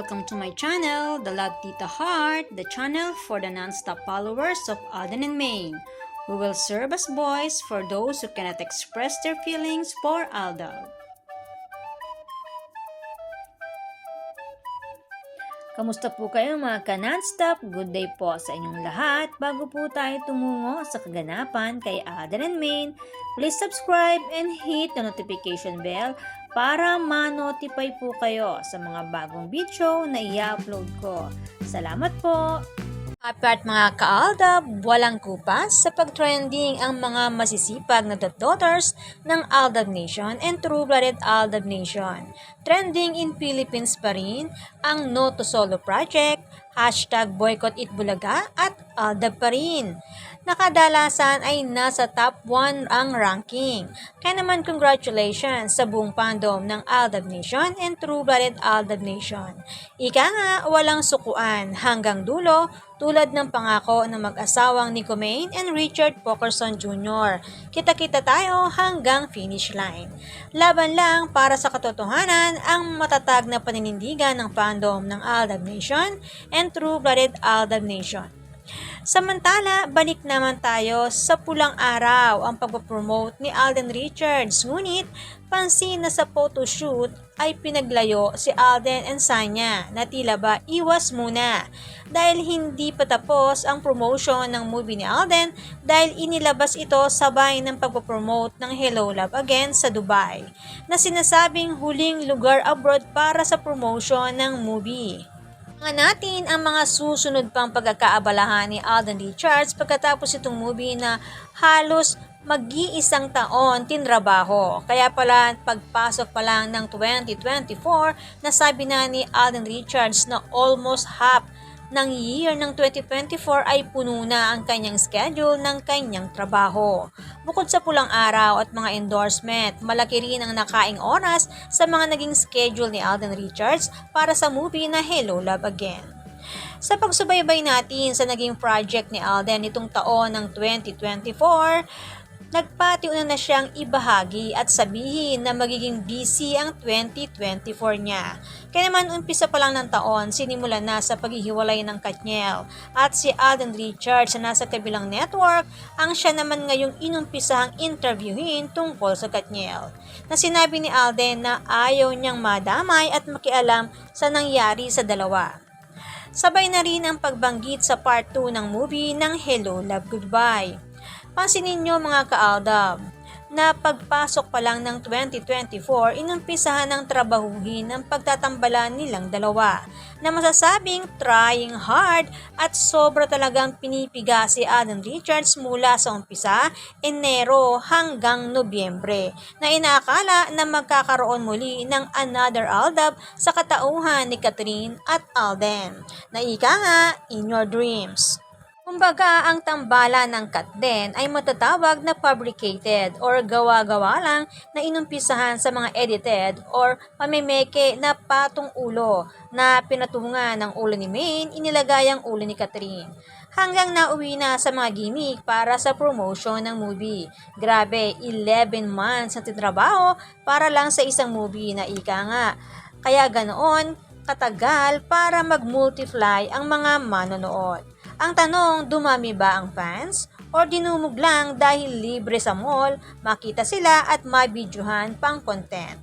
welcome to my channel, The Love Tita Heart, the channel for the non-stop followers of Alden and Maine, who will serve as voice for those who cannot express their feelings for Aldab. Kamusta po kayo mga ka-non-stop? Good day po sa inyong lahat. Bago po tayo tumungo sa kaganapan kay Alden and Maine, please subscribe and hit the notification bell para ma-notify po kayo sa mga bagong video na i-upload ko. Salamat po! Happy at mga ka-Aldab, walang kupas sa pag-trending ang mga masisipag na daughters ng Aldab Nation and true-blooded Aldab Nation. Trending in Philippines pa rin ang No to Solo Project, hashtag Boycott Itbulaga at Aldab pa rin. Nakadalasan ay nasa top 1 ang ranking. Kaya naman congratulations sa buong fandom ng Aldab Nation and true-blooded Aldab Nation. Ika nga, walang sukuan hanggang dulo tulad ng pangako ng mag-asawang Nico Maine and Richard Pokerson Jr. Kita-kita tayo hanggang finish line. Laban lang para sa katotohanan ang matatag na paninindigan ng fandom ng Aldab Nation and true-blooded Aldab Nation. Samantala, balik naman tayo sa pulang araw ang pagpapromote ni Alden Richards. Ngunit, pansin na sa photoshoot ay pinaglayo si Alden and Sanya na tila ba iwas muna dahil hindi pa tapos ang promotion ng movie ni Alden dahil inilabas ito sabay ng pagpapromote ng Hello Love Again sa Dubai na sinasabing huling lugar abroad para sa promotion ng movie. Nga natin ang mga susunod pang pagkakaabalahan ni Alden Richards pagkatapos itong movie na halos mag-iisang taon tinrabaho. Kaya pala pagpasok pa lang ng 2024, nasabi na ni Alden Richards na almost half ng year ng 2024 ay puno na ang kanyang schedule ng kanyang trabaho. Bukod sa pulang araw at mga endorsement, malaki rin ang nakaing oras sa mga naging schedule ni Alden Richards para sa movie na Hello Love Again. Sa pagsubaybay natin sa naging project ni Alden itong taon ng 2024, nagpatiuna na siyang ibahagi at sabihin na magiging busy ang 2024 niya. Kaya naman umpisa pa lang ng taon, sinimula na sa paghihiwalay ng Katniel at si Alden Richards na nasa kabilang network ang siya naman ngayong inumpisahang interviewin tungkol sa Katniel. Na sinabi ni Alden na ayaw niyang madamay at makialam sa nangyari sa dalawa. Sabay na rin ang pagbanggit sa part 2 ng movie ng Hello Love Goodbye. Pansinin nyo mga ka-Aldab, na pagpasok pa lang ng 2024, inumpisahan ng trabahuhin ang pagtatambalan nilang dalawa, na masasabing trying hard at sobra talagang pinipiga si Alden Richards mula sa umpisa, Enero hanggang Nobyembre, na inaakala na magkakaroon muli ng another Aldab sa katauhan ni Catherine at Alden, na ika nga, in your dreams. Kumbaga, ang tambalan ng Katden ay matatawag na fabricated or gawa-gawa lang na inumpisahan sa mga edited or pamimeke na patong ulo na pinatungan ng ulo ni Maine, inilagay ang ulo ni Catherine. Hanggang nauwi na sa mga gimmick para sa promotion ng movie. Grabe, 11 months na titrabaho para lang sa isang movie na ika nga. Kaya ganoon katagal para mag-multiply ang mga manonood. Ang tanong, dumami ba ang fans? O dinumog lang dahil libre sa mall, makita sila at mabidyohan pang content?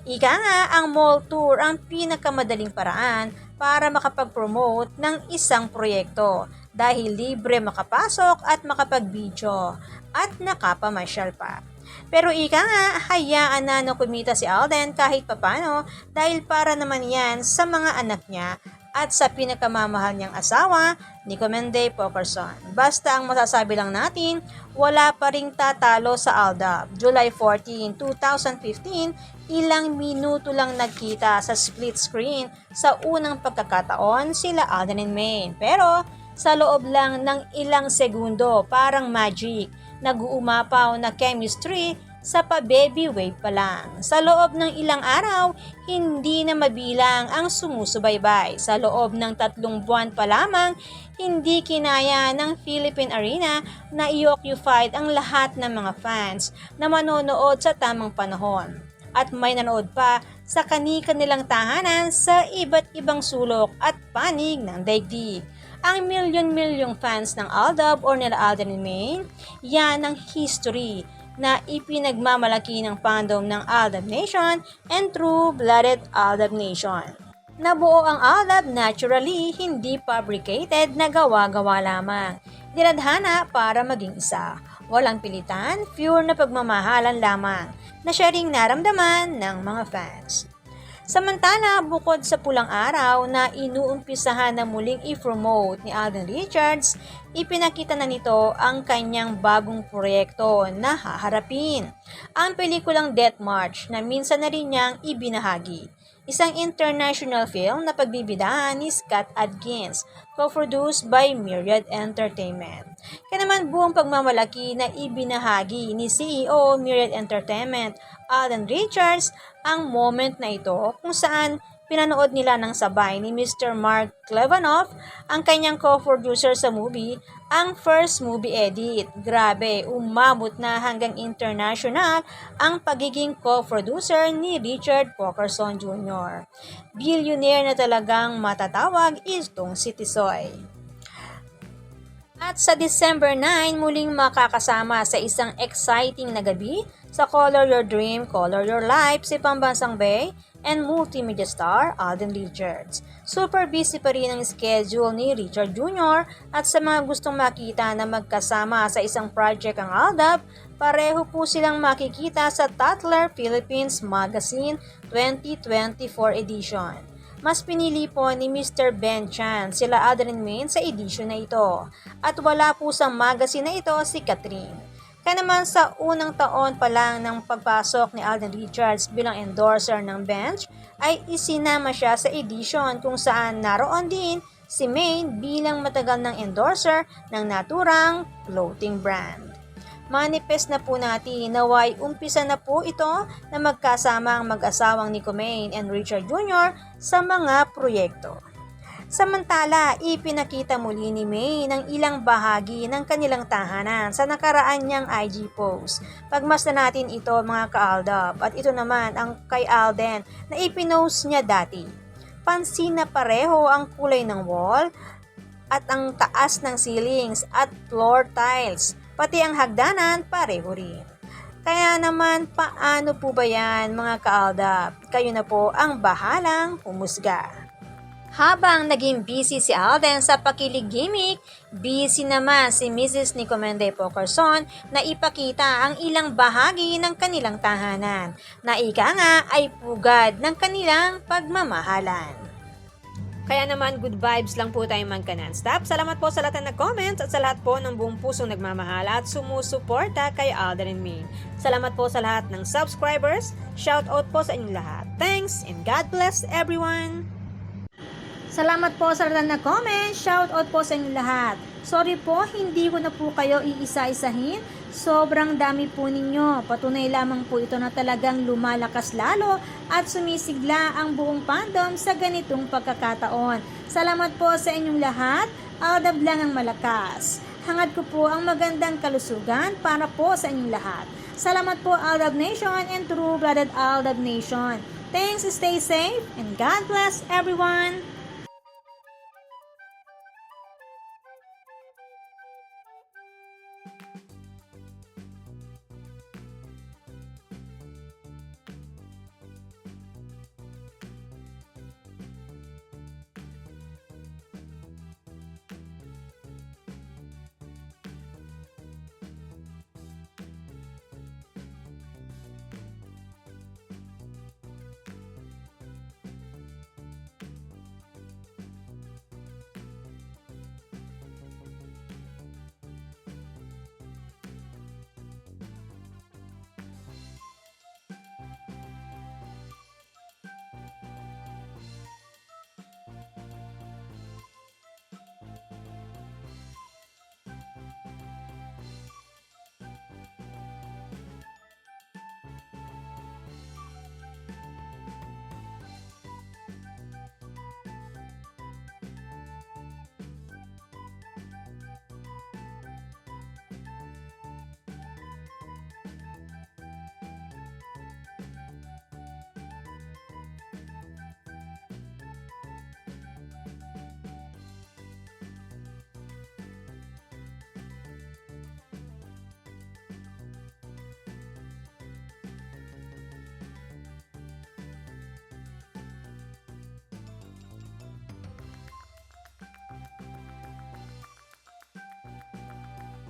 Ika nga, ang mall tour ang pinakamadaling paraan para makapag-promote ng isang proyekto dahil libre makapasok at makapag-video at nakapamasyal pa. Pero ika nga, hayaan na kumita si Alden kahit papano dahil para naman yan sa mga anak niya at sa pinakamamahal niyang asawa, Nico Maine Pokerson. Basta ang masasabi lang natin, wala pa ring tatalo sa Aldab. July 14, 2015, ilang minuto lang nagkita sa split screen sa unang pagkakataon sila Alden and Maine. Pero sa loob lang ng ilang segundo, parang magic, nag-uumapaw na chemistry sa pa-baby wave pa lang. Sa loob ng ilang araw, hindi na mabilang ang sumusubaybay. Sa loob ng 3 buwan pa lamang, hindi kinaya ng Philippine Arena na i-occupied ang lahat ng mga fans na manonood sa tamang panahon. At may nanood pa sa kani-kanilang tahanan sa iba't ibang sulok at panig ng daigdig. Ang milyon-milyong fans ng Aldab or nila Alden and Maine, yan ang history na ipinagmamalaki ng fandom ng Aldab Nation and true-blooded Aldab Nation. Nabuo ang Aldab naturally, hindi fabricated na gawa-gawa lamang. Dinadhana para maging isa. Walang pilitan, pure na pagmamahalan lamang na siya ring naramdaman ng mga fans. Samantala, bukod sa pulang araw na inuumpisahan na muling i-promote ni Alden Richards, ipinakita na nito ang kanyang bagong proyekto na haharapin, ang pelikulang Death March na minsan na rin niyang ibinahagi. Isang international film na pagbibidahan ni Scott Adkins, co-produced by Myriad Entertainment. Kaya naman buong pagmamalaki na ibinahagi ni CEO Myriad Entertainment, Alden Richards, ang moment na ito kung saan pinanood nila ng sabay ni Mr. Mark Klevanoff, ang kanyang co-producer sa movie, ang first movie edit. Grabe, umabot na hanggang international ang pagiging co-producer ni Richard Pokerson Jr. Billionaire na talagang matatawag itong si Tisoy. At sa December 9, muling makakasama sa isang exciting na gabi sa Color Your Dream, Color Your Life si Pambansang Bay and multimedia star Alden Richards. Super busy pa rin ang schedule ni Richard Jr. at sa mga gustong makita na magkasama sa isang project ang Aldab, pareho po silang makikita sa Tatler Philippines Magazine 2024 edition. Mas pinili po ni Mr. Ben Chan sila Alden and Maine sa edisyon na ito. At wala po sa magazine na ito si Catherine. Kaya naman sa unang taon pa lang ng pagpasok ni Alden Richards bilang endorser ng Bench, ay isinama siya sa edisyon kung saan naroon din si Maine bilang matagal ng endorser ng naturang clothing brand. Manifest na po natin naway umpisa na po ito na magkasama ang mag-asawang Nico Maine and Richard Jr. sa mga proyekto. Samantala, ipinakita muli ni Maine ang ilang bahagi ng kanilang tahanan sa nakaraan niyang IG post. Pagmasdan natin ito mga ka-Aldab at ito naman ang kay Alden na ipinost niya dati. Pansin na pareho ang kulay ng wall at ang taas ng ceilings at floor tiles. Pati ang hagdanan pareho rin. Kaya naman, paano po ba yan mga ka-Aldab? Kayo na po ang bahalang humusga. Habang naging busy si Alden sa pakilig gimmick, busy naman si Mrs. Nico Mende Pokerson na ipakita ang ilang bahagi ng kanilang tahanan na ika nga ay pugad ng kanilang pagmamahalan. Kaya naman, good vibes lang po tayo magka-non-stop. Salamat po sa lahat ng nag-comments at sa lahat po ng buong pusong nagmamahal at sumusuporta kay Alden and Maine. Salamat po sa lahat ng subscribers. Shout out po sa inyong lahat. Thanks and God bless everyone! Salamat po sa lahat ng nag-comment. Shout out po sa inyong lahat. Sorry po, hindi ko na po kayo iisa-isahin. Sobrang dami po ninyo. Patunay lamang po ito na talagang lumalakas lalo at sumisigla ang buong fandom sa ganitong pagkakataon. Salamat po sa inyong lahat. Aldab lang ang malakas. Hangad ko po ang magandang kalusugan para po sa inyong lahat. Salamat po Aldab Nation and true-blooded Aldab Nation. Thanks, stay safe, and God bless everyone!